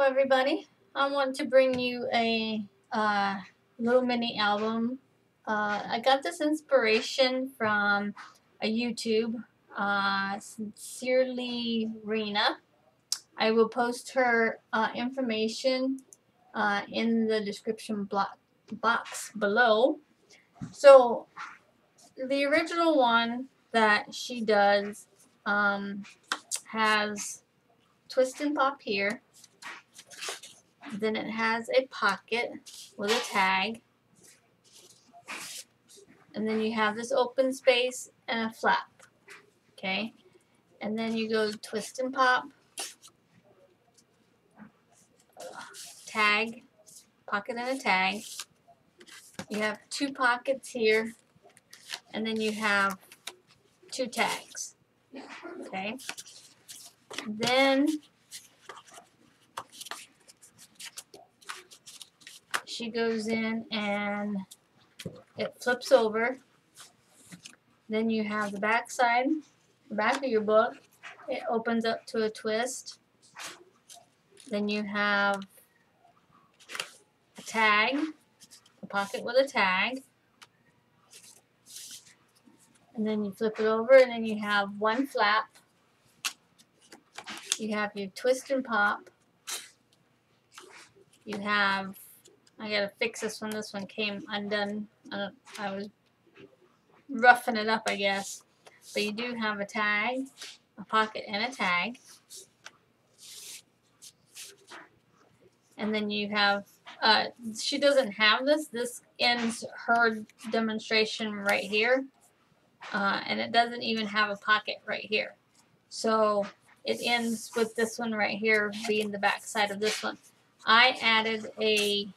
everybody. I want to bring you a little mini album. I got this inspiration from a YouTube, Sincerely Rina. I will post her information in the description box below. So the original one that she does has twist and pop here. Then it has a pocket with a tag. And then you have this open space and a flap. Okay. And then you go twist and pop. Tag. Pocket and a tag. You have two pockets here. And then you have two tags. Okay. Then she goes in and it flips over. Then you have the back side, the back of your book. It opens up to a twist. Then you have a tag, a pocket with a tag. And then you flip it over and then you have one flap. You have your twist and pop. You have, I gotta fix this one came undone. I was roughing it up, I guess. But you do have a tag, a pocket and a tag. And then you have, she doesn't have this. This ends her demonstration right here. And it doesn't even have a pocket right here. So it ends with this one right here being the back side of this one. I added a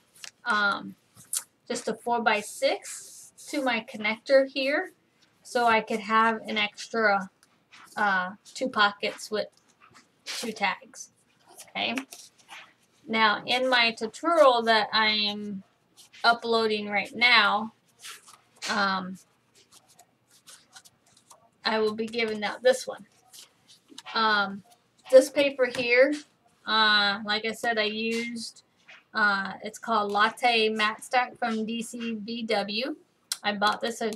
just a 4x6 to my connector here so I could have an extra two pockets with two tags. Okay. Now in my tutorial that I am uploading right now, I will be giving out this one. This paper here, like I said, I used, it's called Latte Matte Stack from DCVW. I bought this 2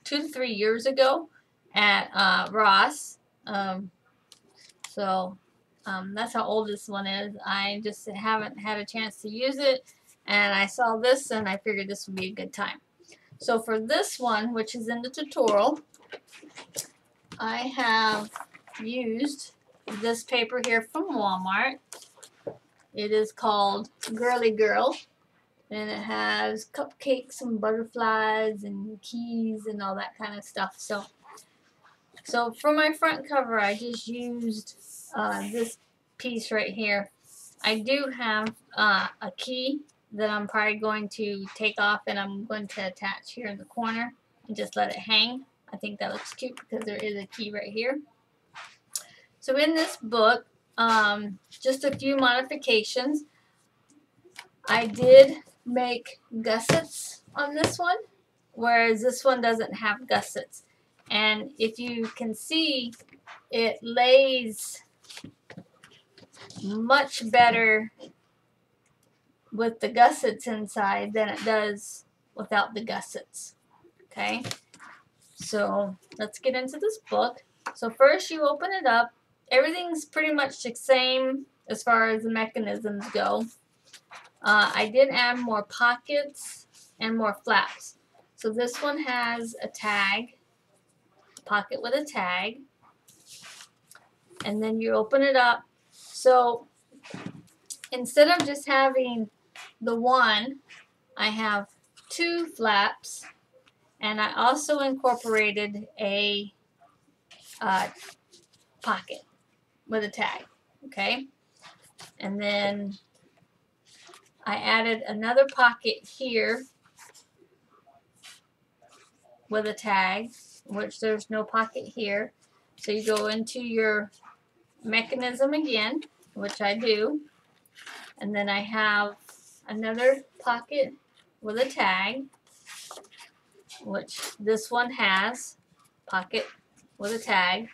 to 3 years ago at Ross. So that's how old this one is. I just haven't had a chance to use it, and I saw this and I figured this would be a good time. So for this one, which is in the tutorial, I have used this paper here from Walmart. It is called Girly Girl, and it has cupcakes and butterflies and keys and all that kind of stuff. So for my front cover, I just used this piece right here. I do have a key that I'm probably going to take off and I'm going to attach here in the corner and just let it hang. I think that looks cute because there is a key right here. So in this book, just a few modifications. I did make gussets on this one, whereas this one doesn't have gussets. And if you can see, it lays much better with the gussets inside than it does without the gussets. Okay, so let's get into this book. So first you open it up. Everything's pretty much the same as far as the mechanisms go. I did add more pockets and more flaps. So this one has a tag, pocket with a tag, and then you open it up. So instead of just having the one, I have two flaps, and I also incorporated a pocket with a tag. Okay, and then I added another pocket here with a tag, which there's no pocket here. So you go into your mechanism again, which I do, and then I have another pocket with a tag, which this one has pocket with a tag,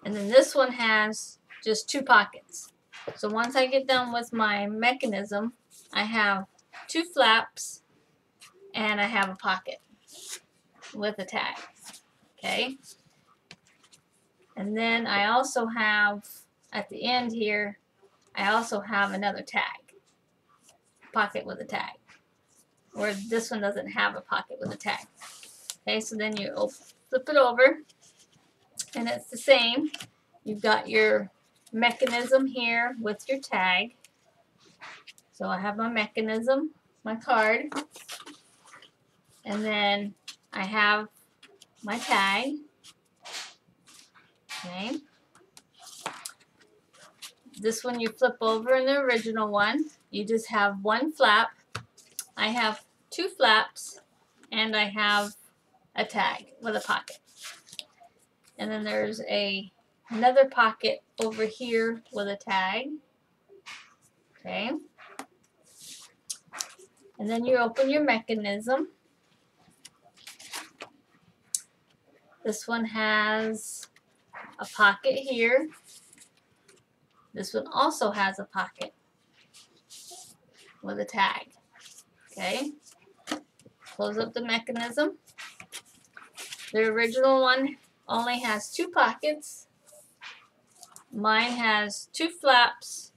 and then this one has just two pockets. So once I get done with my mechanism, I have 2 flaps and I have a pocket with a tag. Okay. And then I also have, at the end here, I also have another tag. Pocket with a tag. Where this one doesn't have a pocket with a tag. Okay, so then you flip it over. And it's the same. You've got your mechanism here with your tag. So I have my mechanism, my card. And then I have my tag. Okay. This one you flip over in the original one. You just have 1 flap. I have 2 flaps. And I have a tag with a pocket. And then there's another pocket over here with a tag. Okay. And then you open your mechanism. This one has a pocket here. This one also has a pocket with a tag. Okay. Close up the mechanism. The original one only has 2 pockets. Mine has 2 flaps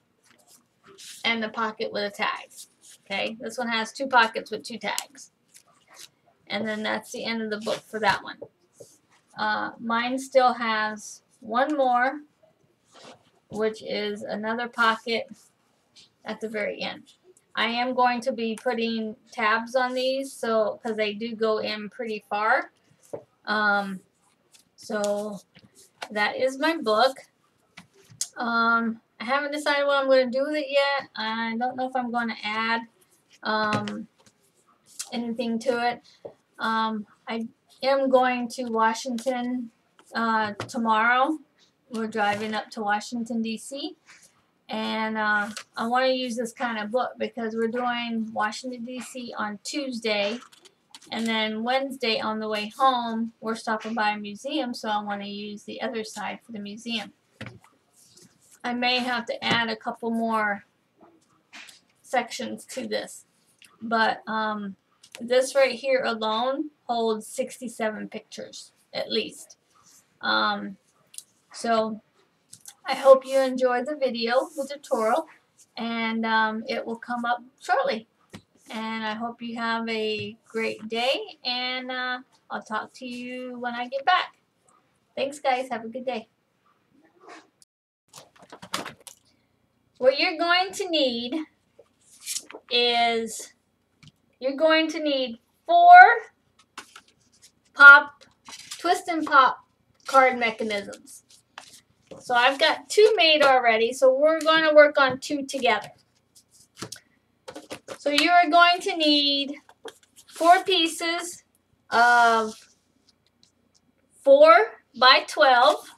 and a pocket with a tag. Okay. This one has 2 pockets with 2 tags. And then that's the end of the book for that one. Mine still has 1 more, which is another pocket at the very end. I am going to be putting tabs on these, so because they do go in pretty far. So that is my book. I haven't decided what I'm going to do with it yet. I don't know if I'm going to add anything to it. I am going to Washington tomorrow. We're driving up to Washington, D.C. And I want to use this kind of book because we're doing Washington, D.C. on Tuesday. And then Wednesday on the way home, we're stopping by a museum, so I want to use the other side for the museum. I may have to add a couple more sections to this. But this right here alone holds 67 pictures, at least. So I hope you enjoyed the video, the tutorial, and it will come up shortly. And I hope you have a great day, and I'll talk to you when I get back. Thanks, guys. Have a good day. What you're going to need is you're going to need 4 twist and pop card mechanisms. So I've got 2 made already, so we're going to work on 2 together. So you are going to need 4 pieces of 4 by 12,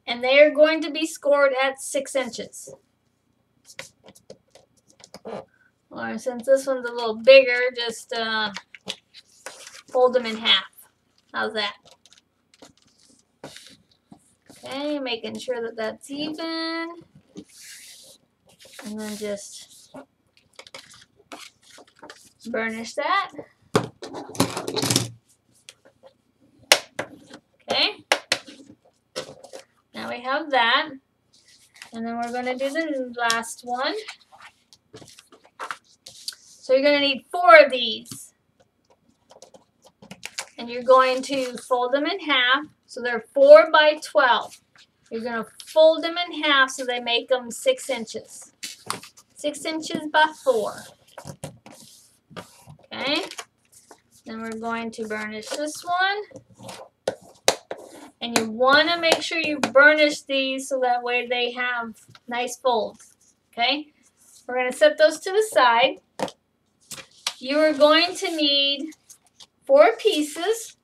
and they are going to be scored at 6 inches. Or since this one's a little bigger, just fold them in half. How's that? Okay, making sure that that's even. And then just burnish that. Okay. Now we have that. And then we're going to do the last one. So you're going to need 4 of these. And you're going to fold them in half. So they're 4 by 12. You're going to fold them in half so they make them 6 inches. 6 inches by 4. Okay. Then we're going to burnish this one. And you want to make sure you burnish these so that way they have nice folds. Okay. We're going to set those to the side. You are going to need 4 pieces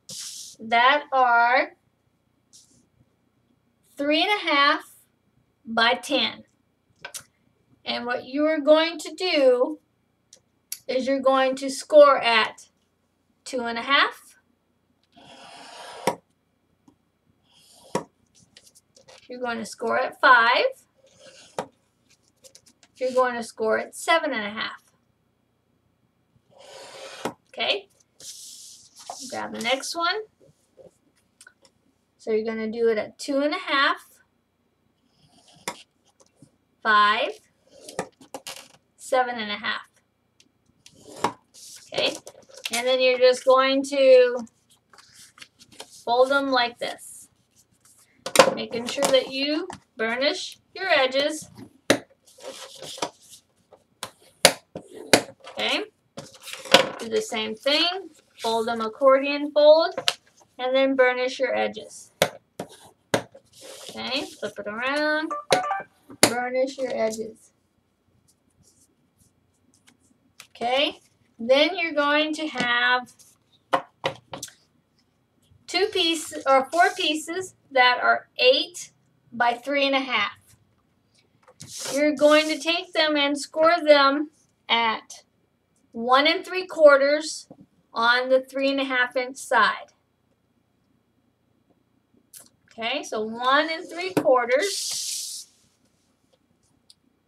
that are 3.5 by 10. And what you are going to do is you're going to score at 2.5, you're going to score at 5, you're going to score it 7.5. Okay, grab the next one. So you're going to do it at 2.5, 5, 7.5. Okay, and then you're just going to fold them like this, making sure that you burnish your edges. Okay, do the same thing, fold them accordion fold, and then burnish your edges. Okay, flip it around, burnish your edges. Okay, then you're going to have 4 pieces that are 8 by 3.5. You're going to take them and score them at 1 3/4 on the 3.5-inch side. Okay, so 1 3/4,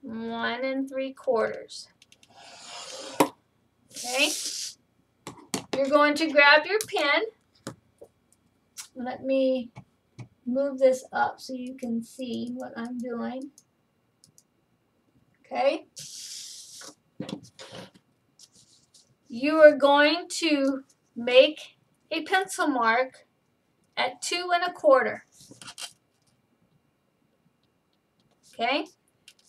1 3/4. Okay, you're going to grab your pen. Let me move this up so you can see what I'm doing. Okay, you are going to make a pencil mark at 2 1/4. Okay,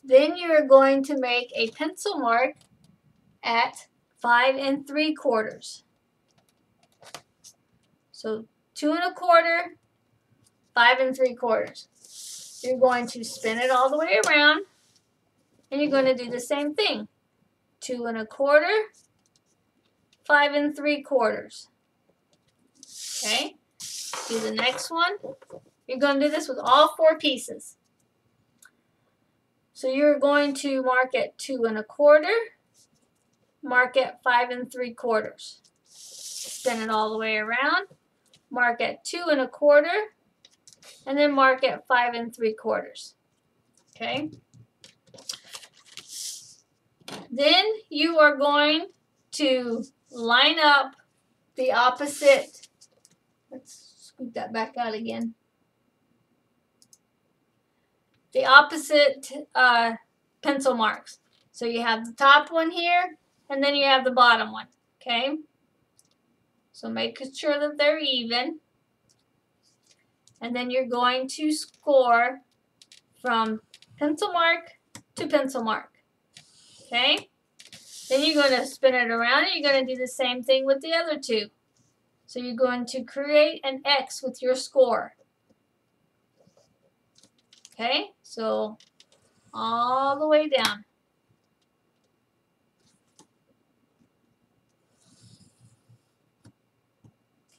then you are going to make a pencil mark at 5 3/4. So 2 1/4, 5 3/4. You're going to spin it all the way around, and you're going to do the same thing. 2 1/4, 5 3/4. Okay, do the next one. You're going to do this with all 4 pieces. So you're going to mark at 2 1/4, mark at 5 3/4. Spin it all the way around, mark at 2 1/4, and then mark at 5 3/4. Okay. Then you are going to line up the opposite. Let's scoot that back out again. The opposite pencil marks. So you have the top one here, and then you have the bottom one. Okay. So make sure that they're even. And then you're going to score from pencil mark to pencil mark. Okay? Then you're going to spin it around and you're going to do the same thing with the other 2. So you're going to create an X with your score. Okay? So all the way down.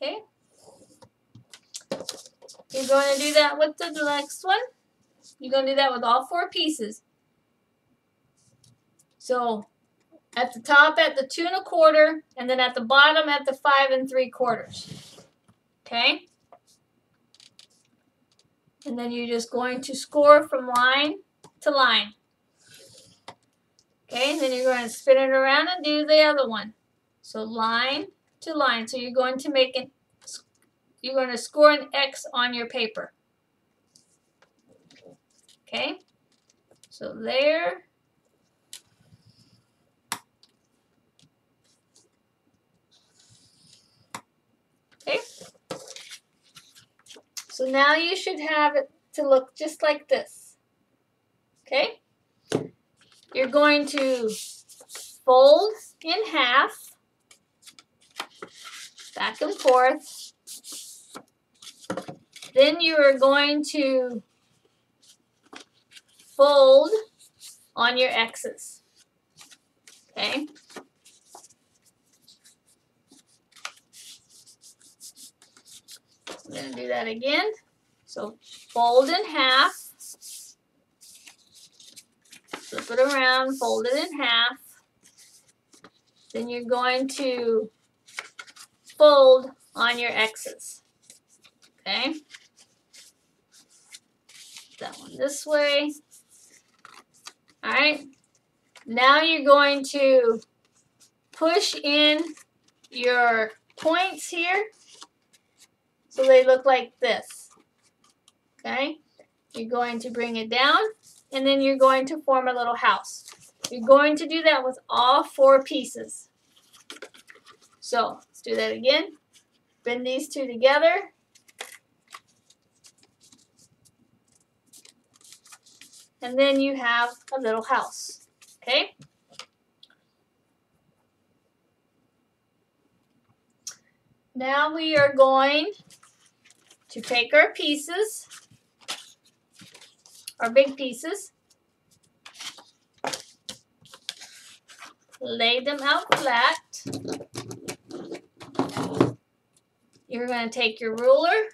Okay? You're going to do that with the next one. You're going to do that with all 4 pieces. So at the top at the 2 1/4, and then at the bottom at the 5 3/4. Okay? And then you're just going to score from line to line. Okay, and then you're going to spin it around and do the other one. So line to line. So you're going to score an X on your paper. Okay? So there. Okay? So now you should have it to look just like this. Okay? You're going to fold in half, back and forth. Then you are going to fold on your X's. Okay? I'm going to do that again. So fold in half, flip it around, fold it in half. Then you're going to fold on your X's. Okay? That one this way. Alright? Now you're going to push in your points here so they look like this. Okay? You're going to bring it down, and then you're going to form a little house. You're going to do that with all 4 pieces. So let's do that again. Bend these 2 together. And then you have a little house. Okay? Now we are going to take our pieces, our big pieces, lay them out flat. You're going to take your ruler,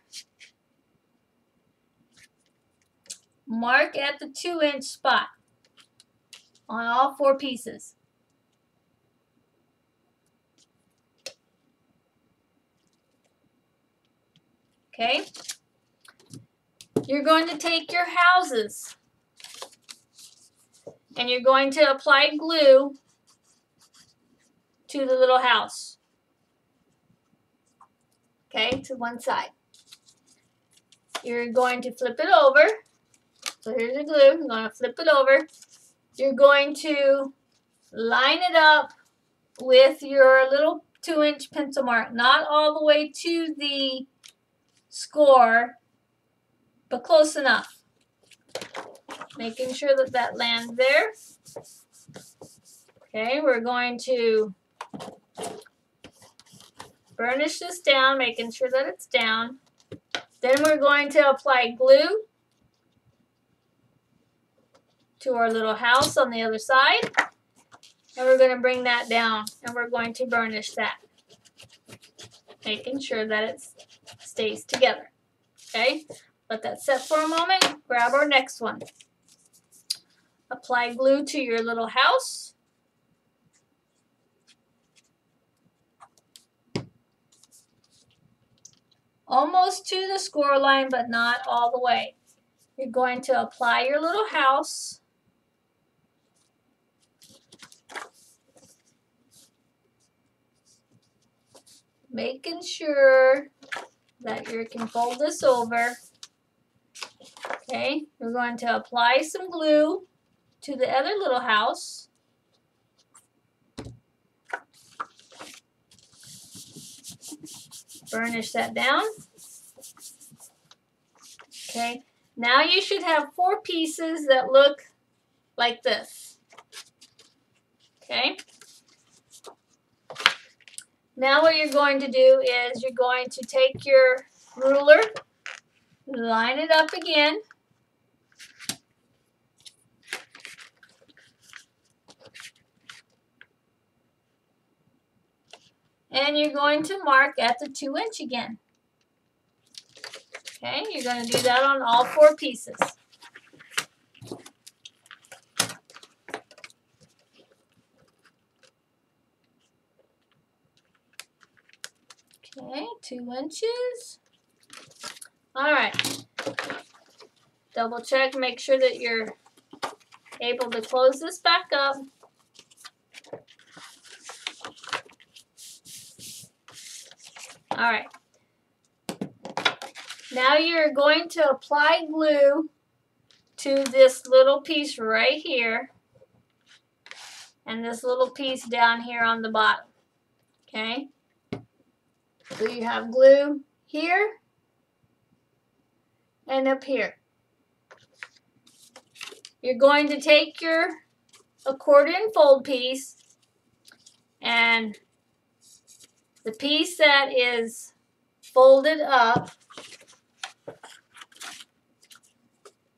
mark at the 2-inch spot on all 4 pieces. Okay? You're going to take your houses and you're going to apply glue to the little house. Okay, to one side. You're going to flip it over. So here's the glue. You're going to flip it over. You're going to line it up with your little 2-inch pencil mark. Not all the way to the score, but close enough. Making sure that that lands there. Okay, we're going to burnish this down, making sure that it's down. Then we're going to apply glue to our little house on the other side. And we're going to bring that down and we're going to burnish that. Making sure that it stays together. Okay, let that set for a moment. Grab our next one. Apply glue to your little house. Almost to the score line, but not all the way. You're going to apply your little house. Making sure that you can fold this over. Okay, we're going to apply some glue to the other little house. Burnish that down. Okay, now you should have 4 pieces that look like this. Okay. Now what you're going to do is you're going to take your ruler, line it up again. And you're going to mark at the 2-inch again. Okay, you're going to do that on all 4 pieces. Okay, 2 inches. All right. Double check, make sure that you're able to close this back up. All right. Now you're going to apply glue to this little piece right here and this little piece down here on the bottom. Okay? So you have glue here and up here. You're going to take your accordion fold piece and the piece that is folded up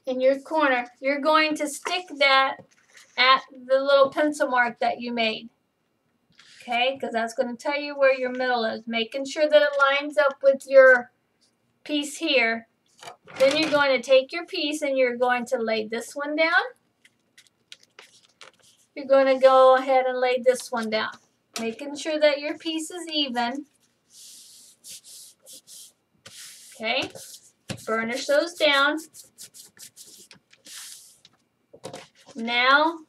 in your corner, you're going to stick that at the little pencil mark that you made. Okay, because that's going to tell you where your middle is. Making sure that it lines up with your piece here. Then you're going to take your piece and you're going to lay this one down. You're going to go ahead and lay this one down. Making sure that your piece is even. Okay, burnish those down. Now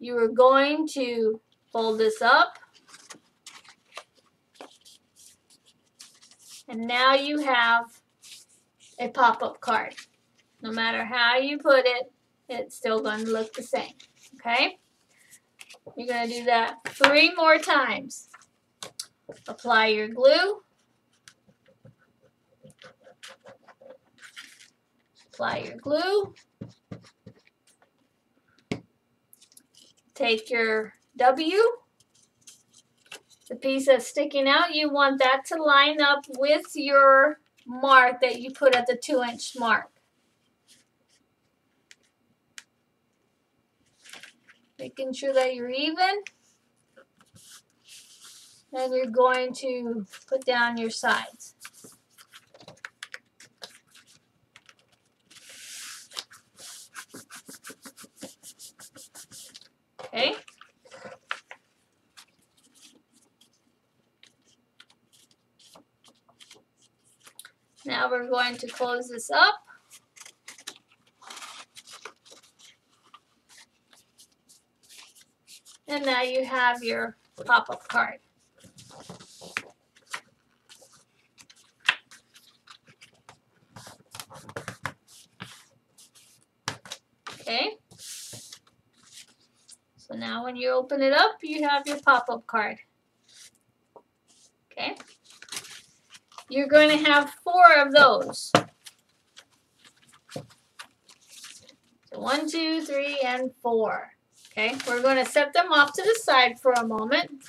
you are going to fold this up. And now you have a pop-up card. No matter how you put it, it's still going to look the same. Okay? You're going to do that 3 more times. Apply your glue. Apply your glue. Take your W, the piece that's sticking out, you want that to line up with your mark that you put at the 2-inch mark. Making sure that you're even. Then you're going to put down your sides. Okay? Now we're going to close this up. And now you have your pop-up card. Okay? So now when you open it up, you have your pop-up card. Okay? You're going to have 4 of those. So 1, 2, 3, and 4. Okay? We're going to set them off to the side for a moment.